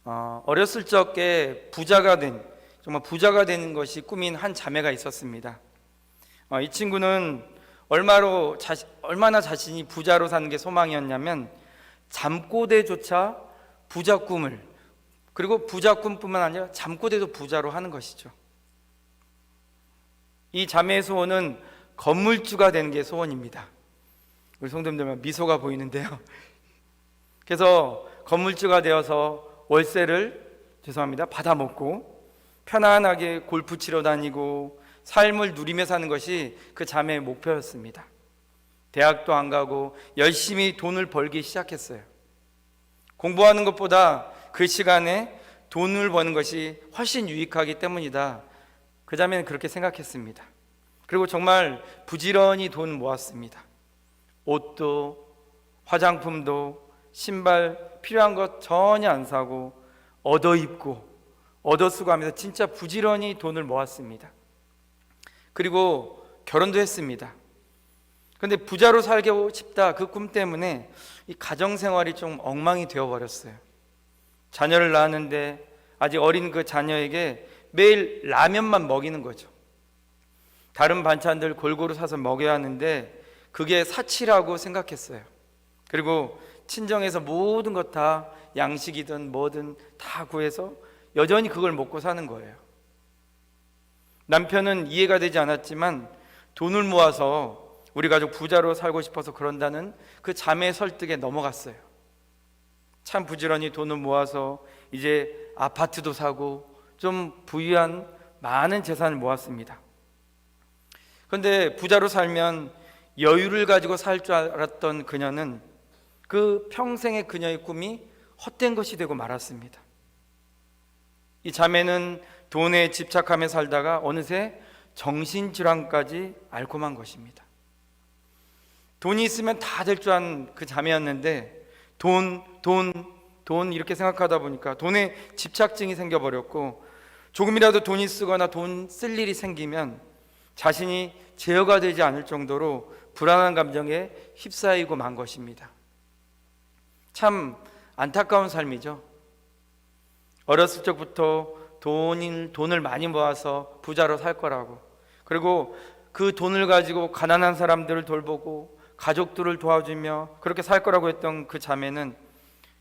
어렸을 적에 정말 부자가 되는 것이 꿈인 한 자매가 있었습니다. 이 친구는 얼마나 자신이 부자로 사는 게 소망이었냐면 잠꼬대조차 부자 꿈을, 그리고 부자 꿈뿐만 아니라 잠꼬대도 부자로 하는 것이죠. 이 자매의 소원은 건물주가 되는 게 소원입니다. 우리 성도님들 미소가 보이는데요. 그래서 건물주가 되어서 월세를 받아먹고 편안하게 골프 치러 다니고 삶을 누리며 사는 것이 그 자매의 목표였습니다. 대학도 안 가고 열심히 돈을 벌기 시작했어요. 공부하는 것보다 그 시간에 돈을 버는 것이 훨씬 유익하기 때문이다. 그 자매는 그렇게 생각했습니다. 그리고 정말 부지런히 돈 모았습니다. 옷도 화장품도 신발 필요한 것 전혀 안 사고 얻어 입고 얻어 쓰고 하면서 진짜 부지런히 돈을 모았습니다. 그리고 결혼도 했습니다. 그런데 부자로 살고 싶다 그 꿈 때문에 이 가정생활이 좀 엉망이 되어버렸어요. 자녀를 낳았는데 아직 어린 그 자녀에게 매일 라면만 먹이는 거죠. 다른 반찬들 골고루 사서 먹여야 하는데 그게 사치라고 생각했어요. 그리고 친정에서 모든 것 다 양식이든 뭐든 다 구해서 여전히 그걸 먹고 사는 거예요. 남편은 이해가 되지 않았지만 돈을 모아서 우리 가족 부자로 살고 싶어서 그런다는 그 자매의 설득에 넘어갔어요. 참 부지런히 돈을 모아서 이제 아파트도 사고 좀 부유한 많은 재산을 모았습니다. 그런데 부자로 살면 여유를 가지고 살 줄 알았던 그녀는 그 평생의 그녀의 꿈이 헛된 것이 되고 말았습니다. 이 자매는 돈에 집착하며 살다가 어느새 정신질환까지 앓고 만 것입니다. 돈이 있으면 다 될 줄 아는 그 자매였는데 돈 이렇게 생각하다 보니까 돈에 집착증이 생겨버렸고 조금이라도 돈이 쓰거나 돈 쓸 일이 생기면 자신이 제어가 되지 않을 정도로 불안한 감정에 휩싸이고 만 것입니다. 참 안타까운 삶이죠. 어렸을 적부터 돈을 많이 모아서 부자로 살 거라고, 그리고 그 돈을 가지고 가난한 사람들을 돌보고 가족들을 도와주며 그렇게 살 거라고 했던 그 자매는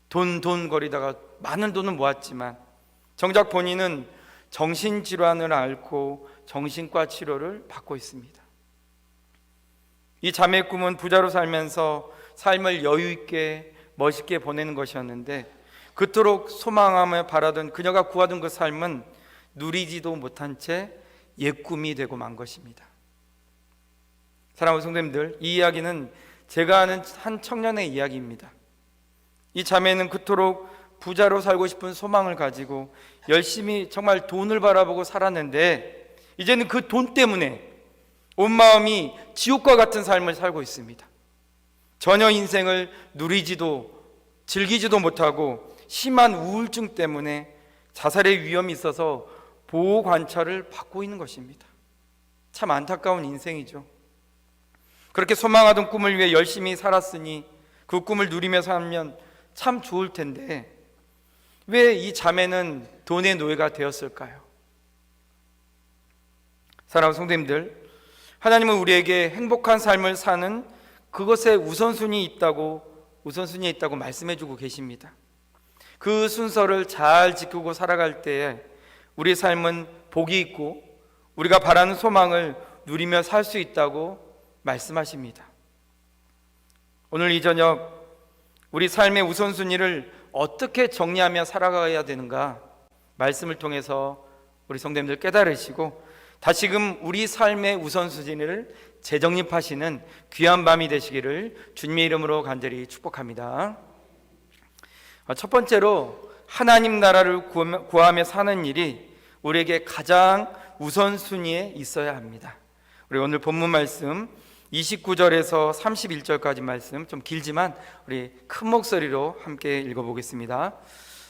돈 거리다가 많은 돈을 모았지만 정작 본인은 정신질환을 앓고 정신과 치료를 받고 있습니다. 이 자매의 꿈은 부자로 살면서 삶을 여유 있게 멋있게 보내는 것이었는데 그토록 소망하며 바라던 그녀가 구하던 그 삶은 누리지도 못한 채 옛꿈이 되고 만 것입니다. 사랑하는 성도님들, 이 이야기는 제가 아는 한 청년의 이야기입니다. 이 자매는 그토록 부자로 살고 싶은 소망을 가지고 열심히 정말 돈을 바라보고 살았는데 이제는 그 돈 때문에 온 마음이 지옥과 같은 삶을 살고 있습니다. 전혀 인생을 누리지도 즐기지도 못하고 심한 우울증 때문에 자살의 위험이 있어서 보호 관찰을 받고 있는 것입니다. 참 안타까운 인생이죠. 그렇게 소망하던 꿈을 위해 열심히 살았으니 그 꿈을 누리며 살면 참 좋을 텐데 왜 이 자매는 돈의 노예가 되었을까요? 사랑하는 성도님들, 하나님은 우리에게 행복한 삶을 사는 그것에 우선순위에 있다고 말씀해주고 계십니다. 그 순서를 잘 지키고 살아갈 때에 우리 삶은 복이 있고 우리가 바라는 소망을 누리며 살 수 있다고 말씀하십니다. 오늘 이 저녁 우리 삶의 우선순위를 어떻게 정리하며 살아가야 되는가 말씀을 통해서 우리 성도님들 깨달으시고 다시금 우리 삶의 우선순위를 재정립하시는 귀한 밤이 되시기를 주님의 이름으로 간절히 축복합니다. 첫 번째로 하나님 나라를 구하며 사는 일이 우리에게 가장 우선순위에 있어야 합니다. 우리 오늘 본문 말씀 29절에서 31절까지 말씀 좀 길지만 우리 큰 목소리로 함께 읽어보겠습니다.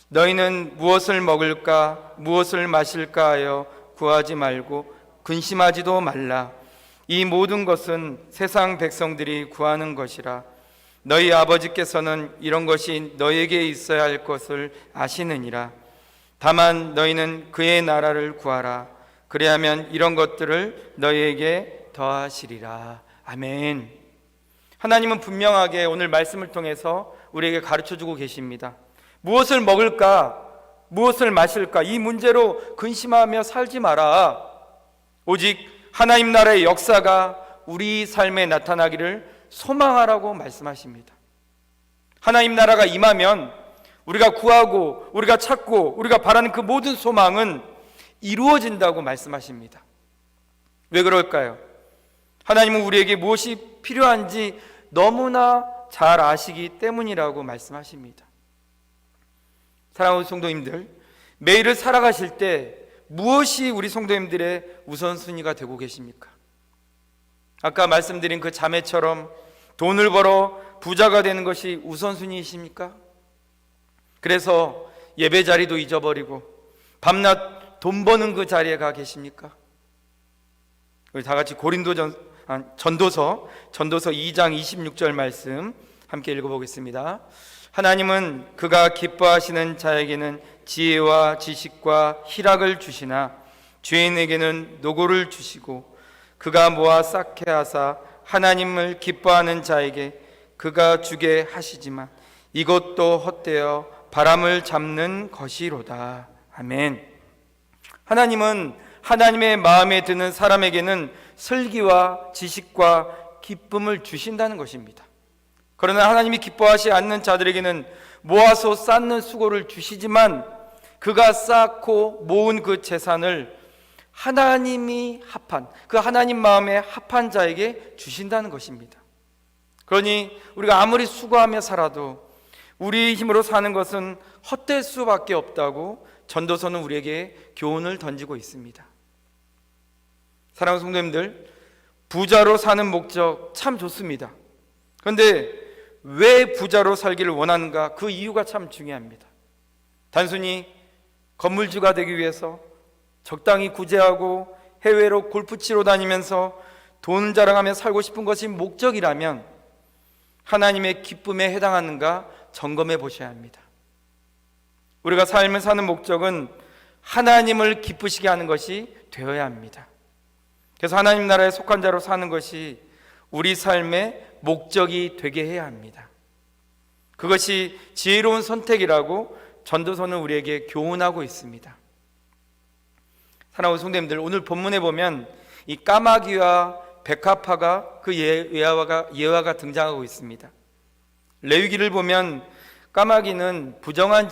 너희는 무엇을 먹을까 무엇을 마실까 하여 구하지 말고 근심하지도 말라. 이 모든 것은 세상 백성들이 구하는 것이라. 너희 아버지께서는 이런 것이 너희에게 있어야 할 것을 아시느니라. 다만 너희는 그의 나라를 구하라. 그래야면 이런 것들을 너희에게 더하시리라. 아멘. 하나님은 분명하게 오늘 말씀을 통해서 우리에게 가르쳐주고 계십니다. 무엇을 먹을까? 무엇을 마실까? 이 문제로 근심하며 살지 마라. 오직 하나님 나라의 역사가 우리 삶에 나타나기를 소망하라고 말씀하십니다. 하나님 나라가 임하면 우리가 구하고 우리가 찾고 우리가 바라는 그 모든 소망은 이루어진다고 말씀하십니다. 왜 그럴까요? 하나님은 우리에게 무엇이 필요한지 너무나 잘 아시기 때문이라고 말씀하십니다. 사랑하는 성도님들, 매일을 살아가실 때 무엇이 우리 성도님들의 우선순위가 되고 계십니까? 아까 말씀드린 그 자매처럼 돈을 벌어 부자가 되는 것이 우선순위이십니까? 그래서 예배 자리도 잊어버리고 밤낮 돈 버는 그 자리에 가 계십니까? 우리 다 같이 전도서 2장 26절 말씀 함께 읽어보겠습니다. 하나님은 그가 기뻐하시는 자에게는 지혜와 지식과 희락을 주시나 죄인에게는 노고를 주시고 그가 모아 쌓게 하사 하나님을 기뻐하는 자에게 그가 주게 하시지만 이것도 헛되어 바람을 잡는 것이로다. 아멘. 하나님은 하나님의 마음에 드는 사람에게는 슬기와 지식과 기쁨을 주신다는 것입니다. 그러나 하나님이 기뻐하지 않는 자들에게는 모아서 쌓는 수고를 주시지만 그가 쌓고 모은 그 재산을 하나님이 합한, 그 하나님 마음에 합한 자에게 주신다는 것입니다. 그러니 우리가 아무리 수고하며 살아도 우리 힘으로 사는 것은 헛될 수밖에 없다고 전도서는 우리에게 교훈을 던지고 있습니다. 사랑하는 성도님들, 부자로 사는 목적 참 좋습니다. 그런데 왜 부자로 살기를 원하는가? 그 이유가 참 중요합니다. 단순히 건물주가 되기 위해서 적당히 구제하고 해외로 골프 치러 다니면서 돈 자랑하며 살고 싶은 것이 목적이라면 하나님의 기쁨에 해당하는가 점검해 보셔야 합니다. 우리가 삶을 사는 목적은 하나님을 기쁘시게 하는 것이 되어야 합니다. 그래서 하나님 나라에 속한 자로 사는 것이 우리 삶의 목적이 되게 해야 합니다. 그것이 지혜로운 선택이라고 전도서는 우리에게 교훈하고 있습니다. 사랑하는 성도님들, 오늘 본문에 보면 이 까마귀와 백합화가 그 예화가 등장하고 있습니다. 레위기를 보면 까마귀는 부정한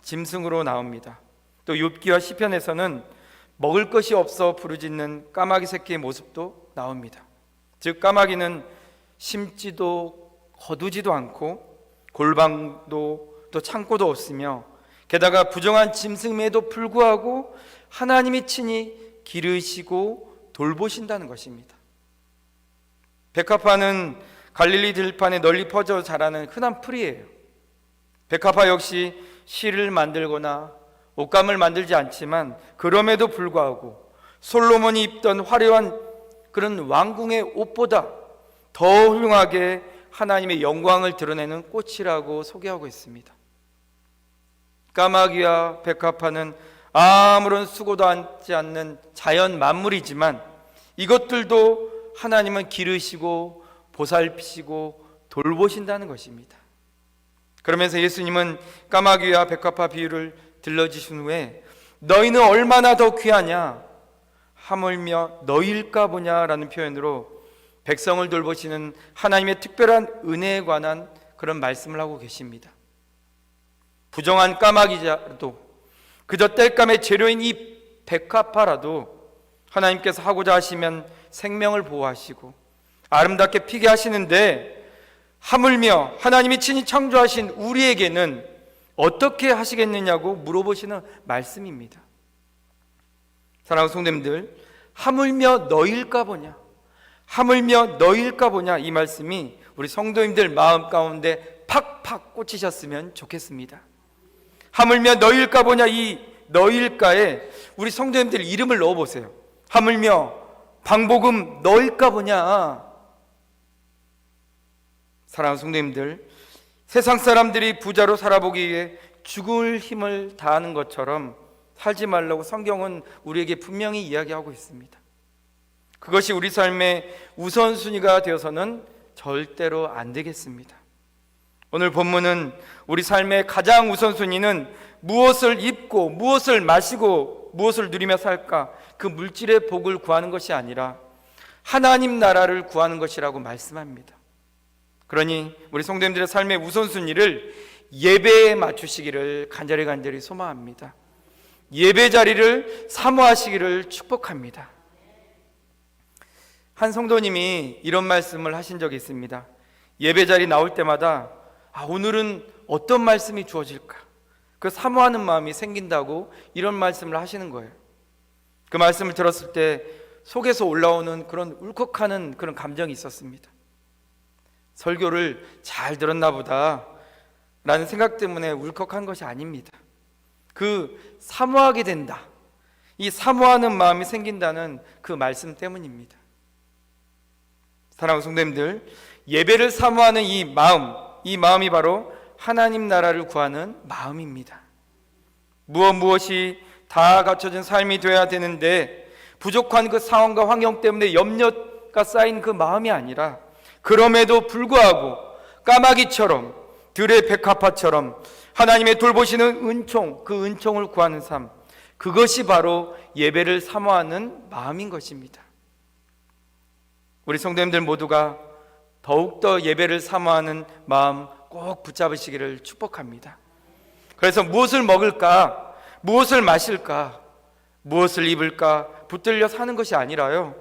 짐승으로 나옵니다. 또 욥기와 시편에서는 먹을 것이 없어 부르짖는 까마귀 새끼의 모습도 나옵니다. 즉 까마귀는 심지도 거두지도 않고 골방도 또 창고도 없으며 게다가 부정한 짐승임에도 불구하고 하나님이 친히 기르시고 돌보신다는 것입니다. 백합화는 갈릴리 들판에 널리 퍼져 자라는 흔한 풀이에요. 백합화 역시 실을 만들거나 옷감을 만들지 않지만 그럼에도 불구하고 솔로몬이 입던 화려한 그런 왕궁의 옷보다 더 훌륭하게 하나님의 영광을 드러내는 꽃이라고 소개하고 있습니다. 까마귀와 백합화는 아무런 수고도 하지 않는 자연 만물이지만 이것들도 하나님은 기르시고 보살피시고 돌보신다는 것입니다. 그러면서 예수님은 까마귀와 백합화 비유를 들려주신 후에 너희는 얼마나 더 귀하냐 하물며 너희일까 보냐라는 표현으로 백성을 돌보시는 하나님의 특별한 은혜에 관한 그런 말씀을 하고 계십니다. 부정한 까마귀자도 그저 땔감의 재료인 이 백합화라도 하나님께서 하고자 하시면 생명을 보호하시고 아름답게 피게 하시는데 하물며 하나님이 친히 창조하신 우리에게는 어떻게 하시겠느냐고 물어보시는 말씀입니다. 사랑하는 성도님들, 하물며 너희일까 보냐, 하물며 너희일까 보냐, 이 말씀이 우리 성도님들 마음 가운데 팍팍 꽂히셨으면 좋겠습니다. 하물며 너희일까 보냐, 이 너희일까에 우리 성도님들 이름을 넣어보세요. 하물며 방복음 너희일까 보냐. 사랑하는 성도님들, 세상 사람들이 부자로 살아보기 위해 죽을 힘을 다하는 것처럼 살지 말라고 성경은 우리에게 분명히 이야기하고 있습니다. 그것이 우리 삶의 우선순위가 되어서는 절대로 안 되겠습니다. 오늘 본문은 우리 삶의 가장 우선순위는 무엇을 입고 무엇을 마시고 무엇을 누리며 살까, 그 물질의 복을 구하는 것이 아니라 하나님 나라를 구하는 것이라고 말씀합니다. 그러니 우리 성도님들의 삶의 우선순위를 예배에 맞추시기를 간절히 소망합니다. 예배 자리를 사모하시기를 축복합니다. 한 성도님이 이런 말씀을 하신 적이 있습니다. 예배 자리 나올 때마다 오늘은 어떤 말씀이 주어질까, 그 사모하는 마음이 생긴다고 이런 말씀을 하시는 거예요. 그 말씀을 들었을 때 속에서 올라오는 그런 울컥하는 그런 감정이 있었습니다. 설교를 잘 들었나 보다 라는 생각 때문에 울컥한 것이 아닙니다. 그 사모하게 된다, 이 사모하는 마음이 생긴다는 그 말씀 때문입니다. 사랑하는 성도님들, 예배를 사모하는 이 마음이 바로 하나님 나라를 구하는 마음입니다. 무엇이 다 갖춰진 삶이 되어야 되는데 부족한 그 상황과 환경 때문에 염려가 쌓인 그 마음이 아니라, 그럼에도 불구하고 까마귀처럼 들의 백합화처럼 하나님의 돌보시는 은총, 그 은총을 구하는 삶, 그것이 바로 예배를 사모하는 마음인 것입니다. 우리 성도님들 모두가 더욱더 예배를 사모하는 마음 꼭 붙잡으시기를 축복합니다. 그래서 무엇을 먹을까, 무엇을 마실까, 무엇을 입을까 붙들려 사는 것이 아니라요,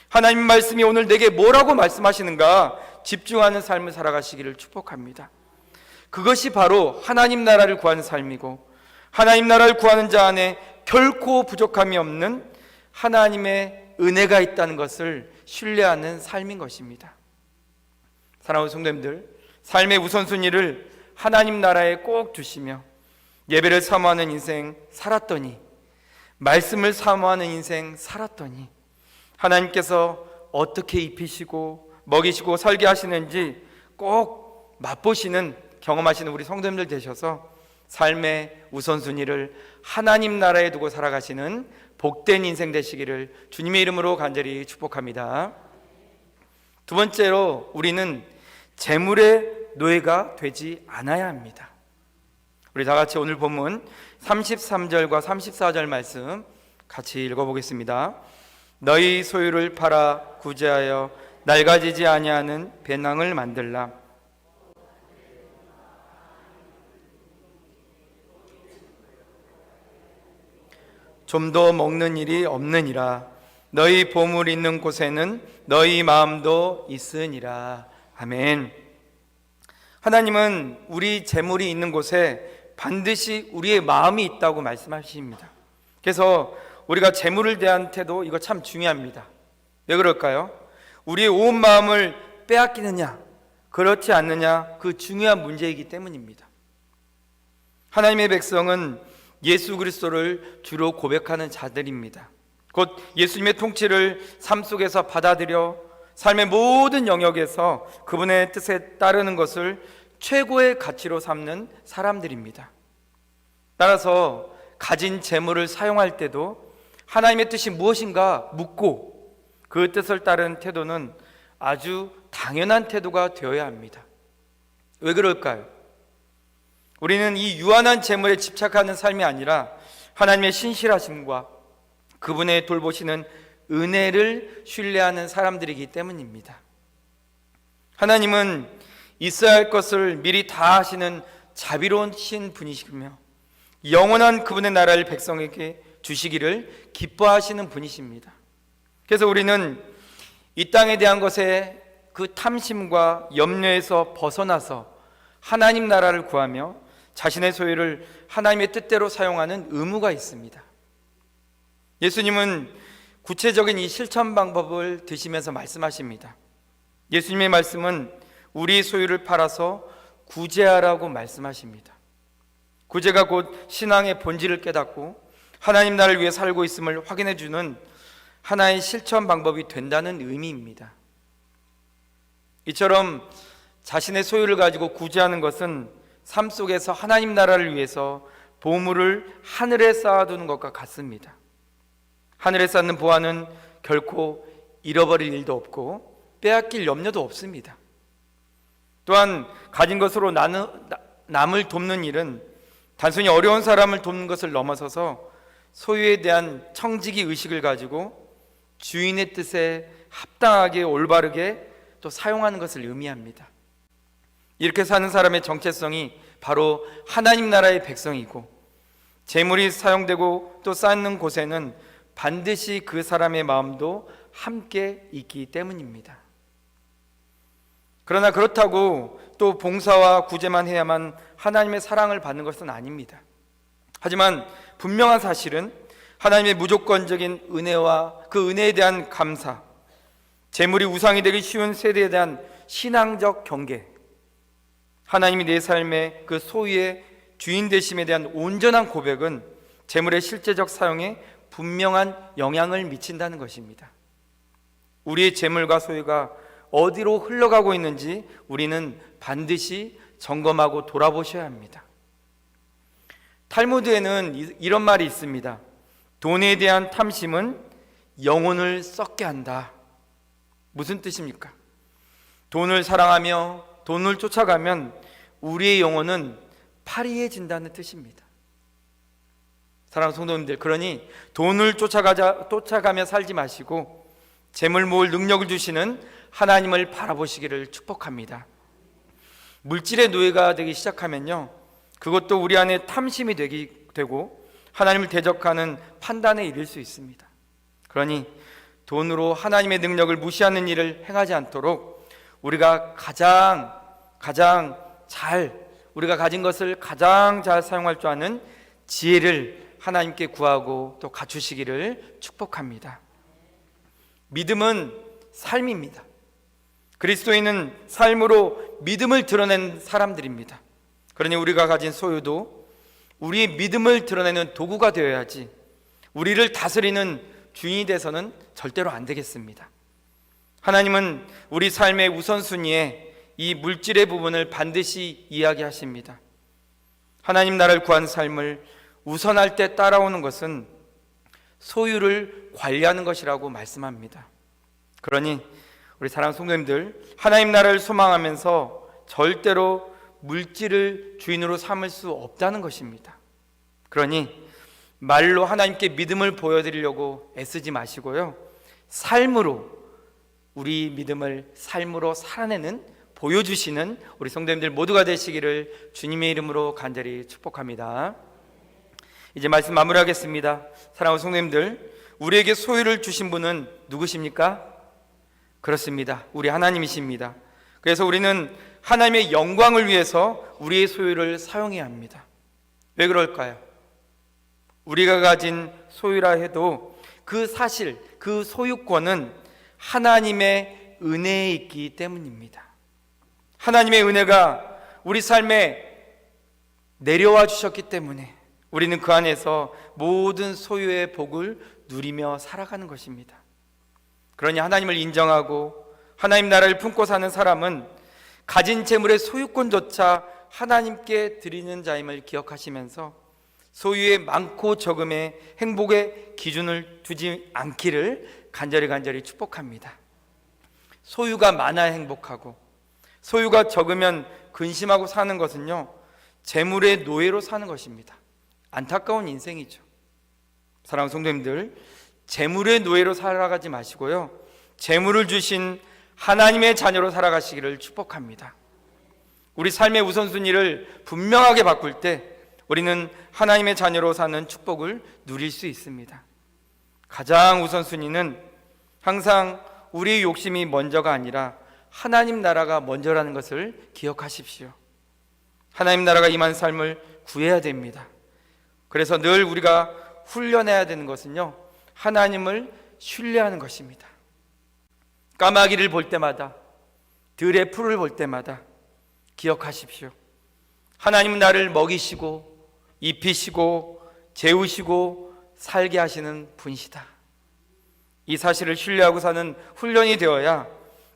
하나님 말씀이 오늘 내게 뭐라고 말씀하시는가 집중하는 삶을 살아가시기를 축복합니다. 그것이 바로 하나님 나라를 구하는 삶이고, 하나님 나라를 구하는 자 안에 결코 부족함이 없는 하나님의 은혜가 있다는 것을 신뢰하는 삶인 것입니다. 사랑하는 성도님들, 삶의 우선순위를 하나님 나라에 꼭 두시며 예배를 사모하는 인생 살았더니, 말씀을 사모하는 인생 살았더니 하나님께서 어떻게 입히시고 먹이시고 살게 하시는지 꼭 맛보시는, 경험하시는 우리 성도님들 되셔서 삶의 우선순위를 하나님 나라에 두고 살아가시는 복된 인생 되시기를 주님의 이름으로 간절히 축복합니다. 두 번째로, 우리는 재물의 노예가 되지 않아야 합니다. 우리 다 같이 오늘 본문 33절과 34절 말씀 같이 읽어보겠습니다. 너희 소유를 팔아 구제하여 낡아지지 아니하는 배낭을 만들라. 좀 더 먹는 일이 없느니라. 너희 보물 있는 곳에는 너희 마음도 있으니라. 아멘. 하나님은 우리 재물이 있는 곳에 반드시 우리의 마음이 있다고 말씀하십니다. 그래서 우리가 재물을 대한 태도, 이거 참 중요합니다. 왜 그럴까요? 우리의 온 마음을 빼앗기느냐 그렇지 않느냐, 그 중요한 문제이기 때문입니다. 하나님의 백성은 예수 그리스도를 주로 고백하는 자들입니다. 곧 예수님의 통치를 삶 속에서 받아들여 삶의 모든 영역에서 그분의 뜻에 따르는 것을 최고의 가치로 삼는 사람들입니다. 따라서 가진 재물을 사용할 때도 하나님의 뜻이 무엇인가 묻고 그 뜻을 따르는 태도는 아주 당연한 태도가 되어야 합니다. 왜 그럴까요? 우리는 이 유한한 재물에 집착하는 삶이 아니라 하나님의 신실하심과 그분의 돌보시는 은혜를 신뢰하는 사람들이기 때문입니다. 하나님은 있어야 할 것을 미리 다 하시는 자비로우신 분이시며 영원한 그분의 나라를 백성에게 주시기를 기뻐하시는 분이십니다. 그래서 우리는 이 땅에 대한 것에 그 탐심과 염려에서 벗어나서 하나님 나라를 구하며 자신의 소유를 하나님의 뜻대로 사용하는 의무가 있습니다. 예수님은 구체적인 이 실천 방법을 드시면서 말씀하십니다. 예수님의 말씀은 우리 소유를 팔아서 구제하라고 말씀하십니다. 구제가 곧 신앙의 본질을 깨닫고 하나님 나라를 위해 살고 있음을 확인해 주는 하나의 실천 방법이 된다는 의미입니다. 이처럼 자신의 소유를 가지고 구제하는 것은 삶 속에서 하나님 나라를 위해서 보물을 하늘에 쌓아두는 것과 같습니다. 하늘에 쌓는 보화는 결코 잃어버릴 일도 없고 빼앗길 염려도 없습니다. 또한 가진 것으로 남을 돕는 일은 단순히 어려운 사람을 돕는 것을 넘어서서 소유에 대한 청지기 의식을 가지고 주인의 뜻에 합당하게 올바르게 또 사용하는 것을 의미합니다. 이렇게 사는 사람의 정체성이 바로 하나님 나라의 백성이고, 재물이 사용되고 또 쌓는 곳에는 반드시 그 사람의 마음도 함께 있기 때문입니다. 그러나 그렇다고 또 봉사와 구제만 해야만 하나님의 사랑을 받는 것은 아닙니다. 하지만 분명한 사실은 하나님의 무조건적인 은혜와 그 은혜에 대한 감사, 재물이 우상이 되기 쉬운 세대에 대한 신앙적 경계, 하나님이 내 삶의 그 소유의 주인 되심에 대한 온전한 고백은 재물의 실제적 사용에 분명한 영향을 미친다는 것입니다. 우리의 재물과 소유가 어디로 흘러가고 있는지 우리는 반드시 점검하고 돌아보셔야 합니다. 탈무드에는 이런 말이 있습니다. 돈에 대한 탐심은 영혼을 썩게 한다. 무슨 뜻입니까? 돈을 사랑하며 돈을 쫓아가면 우리의 영혼은 파리해진다는 뜻입니다. 사랑하는 성도님들, 그러니 돈을 쫓아가며 살지 마시고 재물 모을 능력을 주시는 하나님을 바라보시기를 축복합니다. 물질의 노예가 되기 시작하면요, 그것도 우리 안에 탐심이 되고 하나님을 대적하는 판단에 이를 수 있습니다. 그러니 돈으로 하나님의 능력을 무시하는 일을 행하지 않도록 우리가 우리가 가진 것을 가장 잘 사용할 줄 아는 지혜를 하나님께 구하고 또 갖추시기를 축복합니다. 믿음은 삶입니다. 그리스도인은 삶으로 믿음을 드러낸 사람들입니다. 그러니 우리가 가진 소유도 우리의 믿음을 드러내는 도구가 되어야지 우리를 다스리는 주인이 돼서는 절대로 안 되겠습니다. 하나님은 우리 삶의 우선순위에 이 물질의 부분을 반드시 이야기하십니다. 하나님 나라를 구한 삶을 우선할 때 따라오는 것은 소유를 관리하는 것이라고 말씀합니다. 그러니 우리 사랑하는 성도님들, 하나님 나라를 소망하면서 절대로 물질을 주인으로 삼을 수 없다는 것입니다. 그러니 말로 하나님께 믿음을 보여드리려고 애쓰지 마시고요, 삶으로, 우리 믿음을 삶으로 살아내는, 보여주시는 우리 성도님들 모두가 되시기를 주님의 이름으로 간절히 축복합니다. 이제 말씀 마무리하겠습니다. 사랑하는 성도님들, 우리에게 소유를 주신 분은 누구십니까? 그렇습니다. 우리 하나님이십니다. 그래서 우리는 하나님의 영광을 위해서 우리의 소유를 사용해야 합니다. 왜 그럴까요? 우리가 가진 소유라 해도 그 사실, 그 소유권은 하나님의 은혜에 있기 때문입니다. 하나님의 은혜가 우리 삶에 내려와 주셨기 때문에 우리는 그 안에서 모든 소유의 복을 누리며 살아가는 것입니다. 그러니 하나님을 인정하고 하나님 나라를 품고 사는 사람은 가진 재물의 소유권조차 하나님께 드리는 자임을 기억하시면서 소유의 많고 적음의 행복의 기준을 두지 않기를 간절히 축복합니다. 소유가 많아야 행복하고 소유가 적으면 근심하고 사는 것은요, 재물의 노예로 사는 것입니다. 안타까운 인생이죠. 사랑하는 성도님들, 재물의 노예로 살아가지 마시고요, 재물을 주신 하나님의 자녀로 살아가시기를 축복합니다. 우리 삶의 우선순위를 분명하게 바꿀 때 우리는 하나님의 자녀로 사는 축복을 누릴 수 있습니다. 가장 우선순위는 항상 우리의 욕심이 먼저가 아니라 하나님 나라가 먼저라는 것을 기억하십시오. 하나님 나라가 임한 삶을 구해야 됩니다. 그래서 늘 우리가 훈련해야 되는 것은요, 하나님을 신뢰하는 것입니다. 까마귀를 볼 때마다, 들의 풀을 볼 때마다 기억하십시오. 하나님은 나를 먹이시고 입히시고 재우시고 살게 하시는 분이시다. 이 사실을 신뢰하고 사는 훈련이 되어야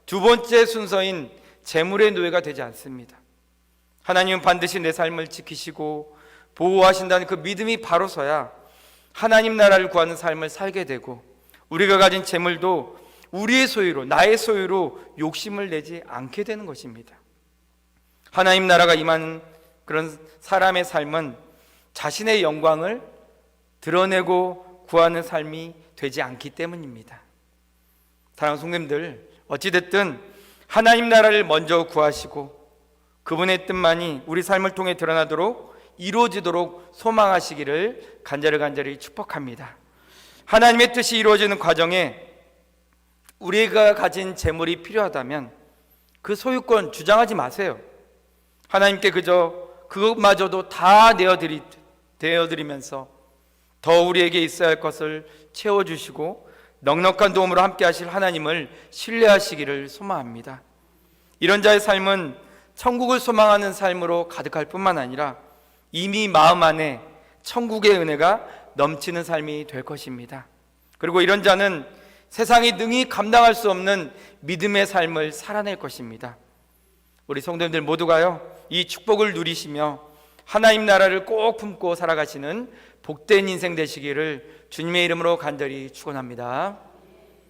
두 번째 순서인 재물의 노예가 되지 않습니다. 하나님은 반드시 내 삶을 지키시고 보호하신다는 그 믿음이 바로 서야 하나님 나라를 구하는 삶을 살게 되고, 우리가 가진 재물도 우리의 소유로, 나의 소유로 욕심을 내지 않게 되는 것입니다. 하나님 나라가 임하는 그런 사람의 삶은 자신의 영광을 드러내고 구하는 삶이 되지 않기 때문입니다. 사랑하는 성도님들, 어찌됐든 하나님 나라를 먼저 구하시고 그분의 뜻만이 우리 삶을 통해 드러나도록 이루어지도록 소망하시기를 간절히 축복합니다. 하나님의 뜻이 이루어지는 과정에 우리가 가진 재물이 필요하다면 그 소유권 주장하지 마세요. 하나님께 그저 그것마저도 다 내어드리면서 더 우리에게 있어야 할 것을 채워주시고 넉넉한 도움으로 함께 하실 하나님을 신뢰하시기를 소망합니다. 이런 자의 삶은 천국을 소망하는 삶으로 가득할 뿐만 아니라 이미 마음 안에 천국의 은혜가 넘치는 삶이 될 것입니다. 그리고 이런 자는 세상이 능히 감당할 수 없는 믿음의 삶을 살아낼 것입니다. 우리 성도님들 모두가요, 이 축복을 누리시며 하나님 나라를 꼭 품고 살아가시는 복된 인생 되시기를 주님의 이름으로 간절히 축원합니다.